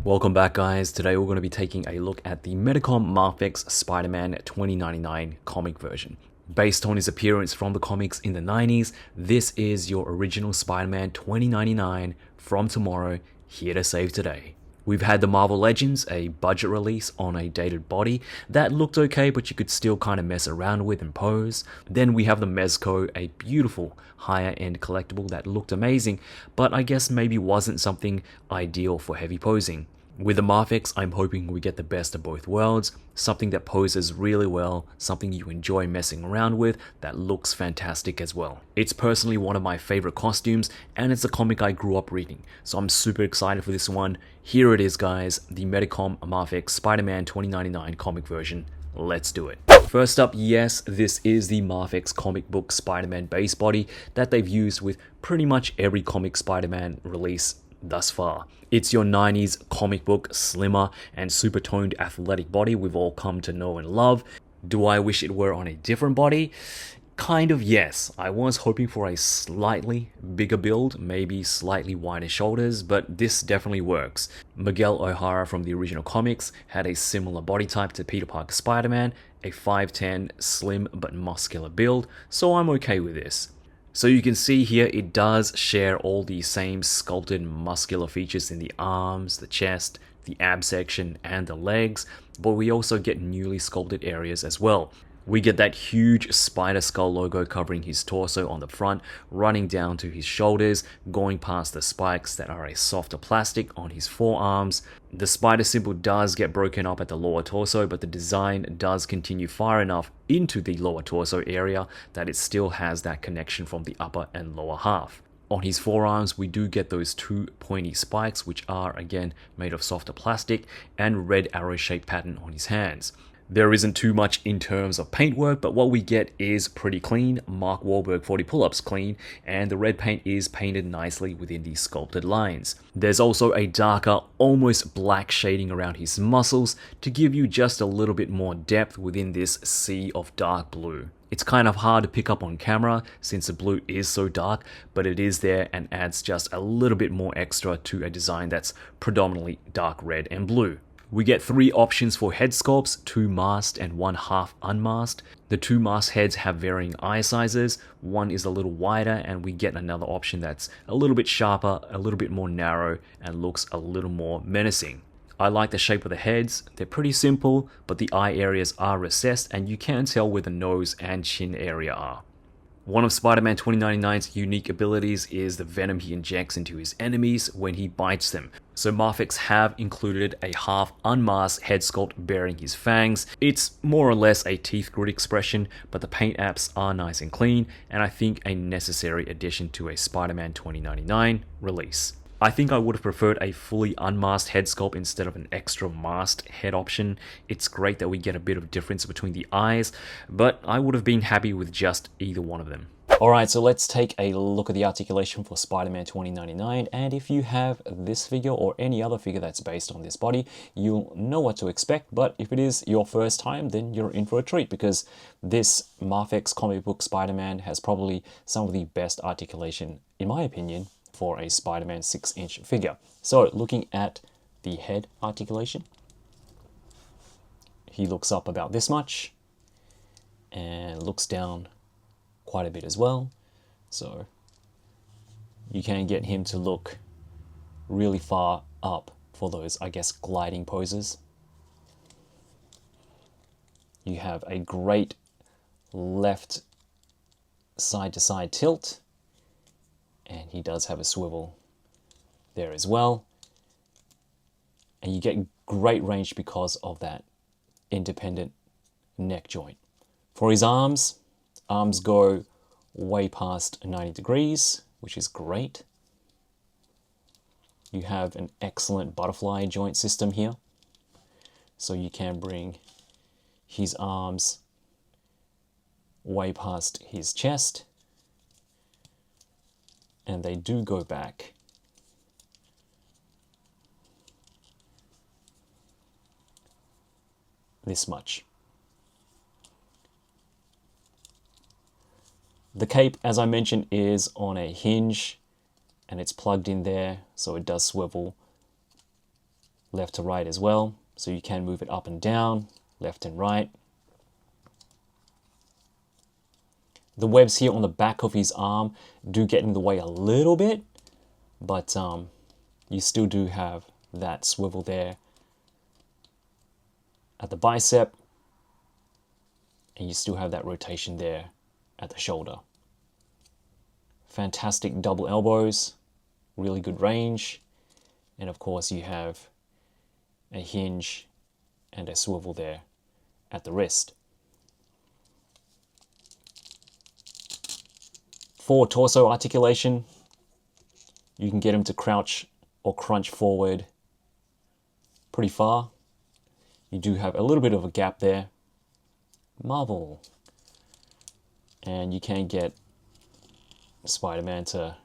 Welcome back, guys. Today we're going to be taking a look at the MEDICOM MAFEX Spider-Man 2099 comic version. Based on his appearance from the comics in the 90s, this is your original Spider-Man 2099 from tomorrow, here to save today. We've had the Marvel Legends, a budget release on a dated body that looked okay, but you could still kind of mess around with and pose. Then we have the Mezco, a beautiful higher end collectible that looked amazing, but I guess maybe wasn't something ideal for heavy posing. With the MAFEX, I'm hoping we get the best of both worlds, something that poses really well, something you enjoy messing around with, that looks fantastic as well. It's personally one of my favorite costumes, and it's a comic I grew up reading, so I'm super excited for this one. Here it is, guys, the MEDICOM MAFEX Spider-Man 2099 comic version. Let's do it. First up, yes, this is the MAFEX comic book Spider-Man base body that they've used with pretty much every comic Spider-Man release thus far. It's your 90s comic book, slimmer and super toned athletic body we've all come to know and love. Do I wish it were on a different body? Kind of, yes. I was hoping for a slightly bigger build, maybe slightly wider shoulders, but this definitely works. Miguel O'Hara from the original comics had a similar body type to Peter Parker Spider-Man, a 5'10", slim but muscular build, so I'm okay with this. So you can see here it does share all the same sculpted muscular features in the arms, the chest, the ab section, and the legs, but we also get newly sculpted areas as well. We get that huge spider skull logo covering his torso on the front, running down to his shoulders, going past the spikes that are a softer plastic on his forearms. The spider symbol does get broken up at the lower torso, but the design does continue far enough into the lower torso area that it still has that connection from the upper and lower half. On his forearms, we do get those two pointy spikes, which are again made of softer plastic, and red arrow-shaped pattern on his hands. There isn't too much in terms of paintwork, but what we get is pretty clean, Mark Wahlberg 40 pull-ups clean, and the red paint is painted nicely within the sculpted lines. There's also a darker, almost black shading around his muscles to give you just a little bit more depth within this sea of dark blue. It's kind of hard to pick up on camera since the blue is so dark, but it is there and adds just a little bit more extra to a design that's predominantly dark red and blue. We get three options for head sculpts, 2 masked and 1 half unmasked. The 2 masked heads have varying eye sizes, one is a little wider, and we get another option that's a little bit sharper, a little bit more narrow, and looks a little more menacing. I like the shape of the heads. They're pretty simple, but the eye areas are recessed and you can tell where the nose and chin area are. One of Spider-Man 2099's unique abilities is the venom he injects into his enemies when he bites them. So MAFEX have included a half unmasked head sculpt bearing his fangs. It's more or less a teeth grit expression, but the paint apps are nice and clean, and I think a necessary addition to a Spider-Man 2099 release. I think I would have preferred a fully unmasked head sculpt instead of an extra masked head option. It's great that we get a bit of difference between the eyes, but I would have been happy with just either one of them. Alright, so let's take a look at the articulation for Spider-Man 2099, and if you have this figure or any other figure that's based on this body, you'll know what to expect, but if it is your first time, then you're in for a treat, because this MAFEX comic book Spider-Man has probably some of the best articulation, in my opinion, for a Spider-Man 6-inch figure. So looking at the head articulation, he looks up about this much and looks down quite a bit as well. So you can get him to look really far up for those, I guess, gliding poses. You have a great left side-to-side tilt, and he does have a swivel there as well. And you get great range because of that independent neck joint. For his arms go way past 90 degrees, which is great. You have an excellent butterfly joint system here. So you can bring his arms way past his chest, and they do go back this much. The cape, as I mentioned, is on a hinge and it's plugged in there, so it does swivel left to right as well. So you can move it up and down, left and right. The webs here on the back of his arm do get in the way a little bit, but you still do have that swivel there at the bicep, and you still have that rotation there at the shoulder. Fantastic double elbows, really good range, and of course you have a hinge and a swivel there at the wrist. For torso articulation, you can get him to crouch or crunch forward pretty far. You do have a little bit of a gap there. Marvel. And you can get Spider-Man to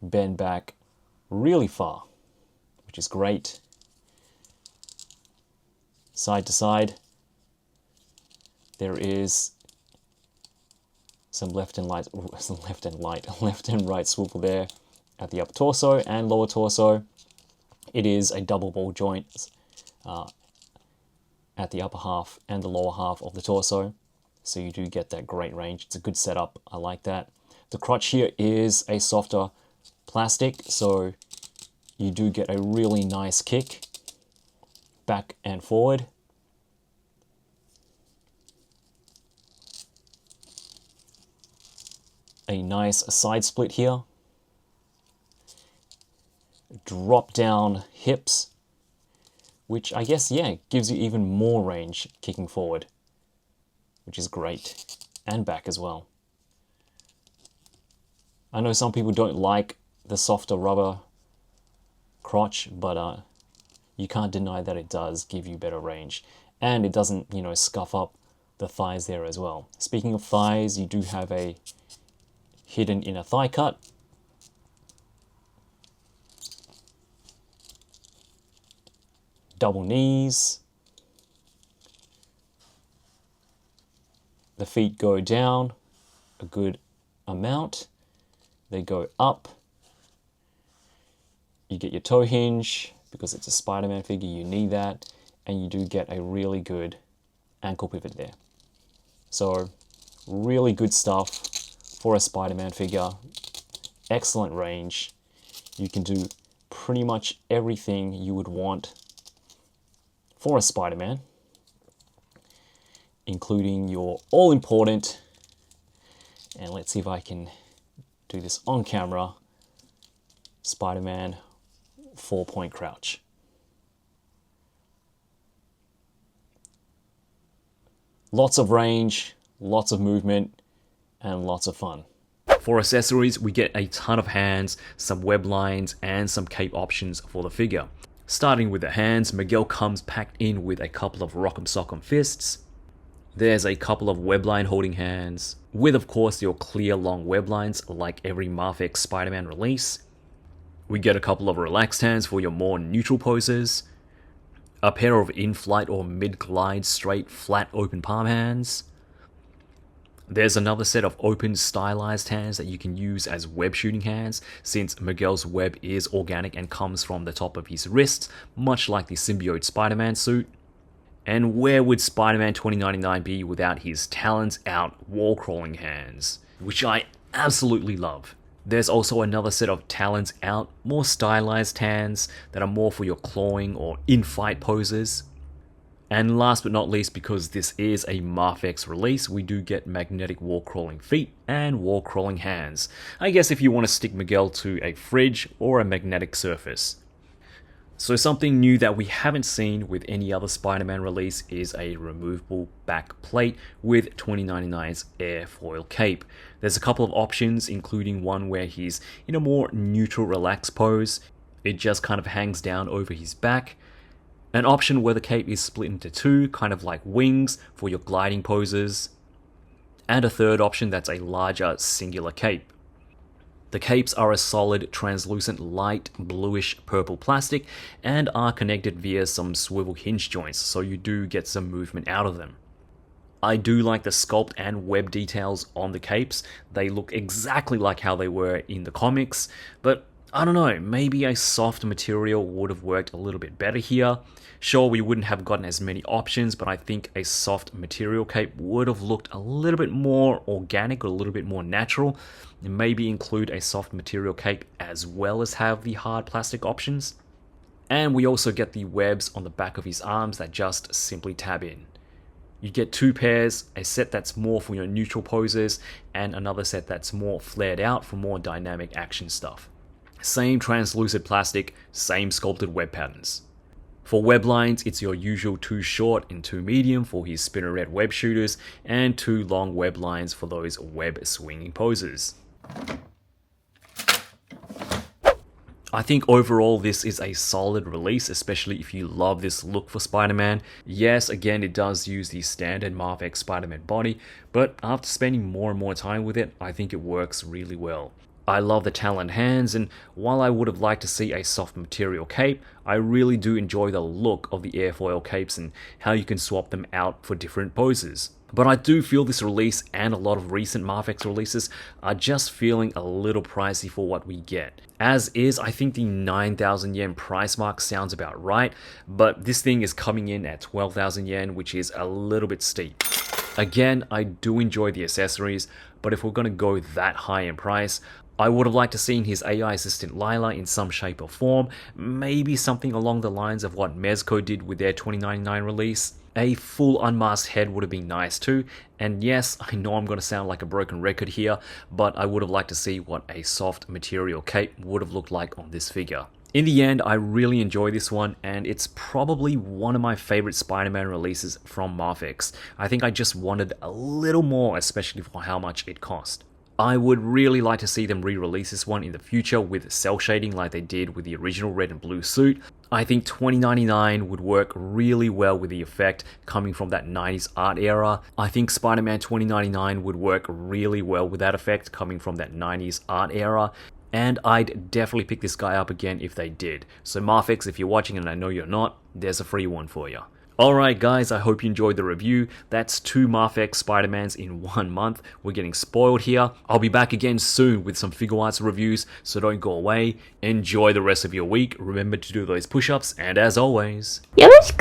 bend back really far, which is great. Side to side, there is some left and right swivel there at the upper torso and lower torso. It is a double ball joint at the upper half and the lower half of the torso, so you do get that great range. It's a good setup. I like that. The crotch here is a softer plastic, so you do get a really nice kick back and forward. A nice side split here. Drop down hips, which I guess, yeah, gives you even more range kicking forward, which is great, and back as well. I know some people don't like the softer rubber crotch, but you can't deny that it does give you better range, and it doesn't, you know, scuff up the thighs there as well. Speaking of thighs, you do have a hidden inner thigh cut. Double knees. The feet go down a good amount. They go up. You get your toe hinge, because it's a Spider-Man figure, you need that. And you do get a really good ankle pivot there. So really good stuff for a Spider-Man figure. Excellent range. You can do pretty much everything you would want for a Spider-Man, including your all-important, and let's see if I can do this on camera, Spider-Man 4-point crouch. Lots of range, lots of movement, and lots of fun. For accessories, we get a ton of hands, some web lines, and some cape options for the figure. Starting with the hands, Miguel comes packed in with a couple of Rock'em Sock'em fists. There's a couple of web line holding hands, with of course your clear long web lines like every MAFEX Spider-Man release. We get a couple of relaxed hands for your more neutral poses. A pair of in-flight or mid-glide straight flat open palm hands. There's another set of open stylized hands that you can use as web shooting hands, since Miguel's web is organic and comes from the top of his wrists, much like the symbiote Spider-Man suit. And where would Spider-Man 2099 be without his talons out wall crawling hands, which I absolutely love. There's also another set of talons out, more stylized hands that are more for your clawing or in-fight poses. And last but not least, because this is a MAFEX release, we do get magnetic wall crawling feet and wall crawling hands. I guess if you want to stick Miguel to a fridge or a magnetic surface. So something new that we haven't seen with any other Spider-Man release is a removable back plate with 2099's airfoil cape. There's a couple of options, including one where he's in a more neutral relaxed pose. It just kind of hangs down over his back. An option where the cape is split into two, kind of like wings for your gliding poses. And a third option that's a larger singular cape. The capes are a solid, translucent, light bluish purple plastic and are connected via some swivel hinge joints, so you do get some movement out of them. I do like the sculpt and web details on the capes. They look exactly like how they were in the comics, but I don't know, maybe a soft material would have worked a little bit better here. Sure, we wouldn't have gotten as many options, but I think a soft material cape would have looked a little bit more organic or a little bit more natural. And maybe include a soft material cape as well as have the hard plastic options. And we also get the webs on the back of his arms that just simply tab in. You get two pairs, a set that's more for your neutral poses and another set that's more flared out for more dynamic action stuff. Same translucent plastic, same sculpted web patterns. For web lines, it's your usual 2 short and 2 medium for his spinneret web shooters and 2 long web lines for those web swinging poses. I think overall this is a solid release, especially if you love this look for Spider-Man. Yes, again, it does use the standard MAFEX Spider-Man body, but after spending more and more time with it, I think it works really well. I love the taloned hands, and while I would have liked to see a soft material cape, I really do enjoy the look of the airfoil capes and how you can swap them out for different poses. But I do feel this release and a lot of recent MAFEX releases are just feeling a little pricey for what we get. As is, I think the 9,000 yen price mark sounds about right, but this thing is coming in at 12,000 yen, which is a little bit steep. Again, I do enjoy the accessories, but if we're going to go that high in price, I would have liked to seen his AI assistant Lila in some shape or form, maybe something along the lines of what Mezco did with their 2099 release. A full unmasked head would have been nice too, and yes, I know I'm going to sound like a broken record here, but I would have liked to see what a soft material cape would have looked like on this figure. In the end, I really enjoy this one, and it's probably one of my favorite Spider-Man releases from MAFEX. I think I just wanted a little more, especially for how much it cost. I would really like to see them re-release this one in the future with cell shading like they did with the original red and blue suit. I think 2099 would work really well with the effect coming from that 90s art era. I think Spider-Man 2099 would work really well with that effect coming from that 90s art era. And I'd definitely pick this guy up again if they did. So MAFEX, if you're watching and I know you're not, there's a free one for you. Alright guys, I hope you enjoyed the review. That's 2 MAFEX Spider-Mans in 1 month. We're getting spoiled here. I'll be back again soon with some figure arts reviews, so don't go away. Enjoy the rest of your week. Remember to do those push-ups, and as always... よろしく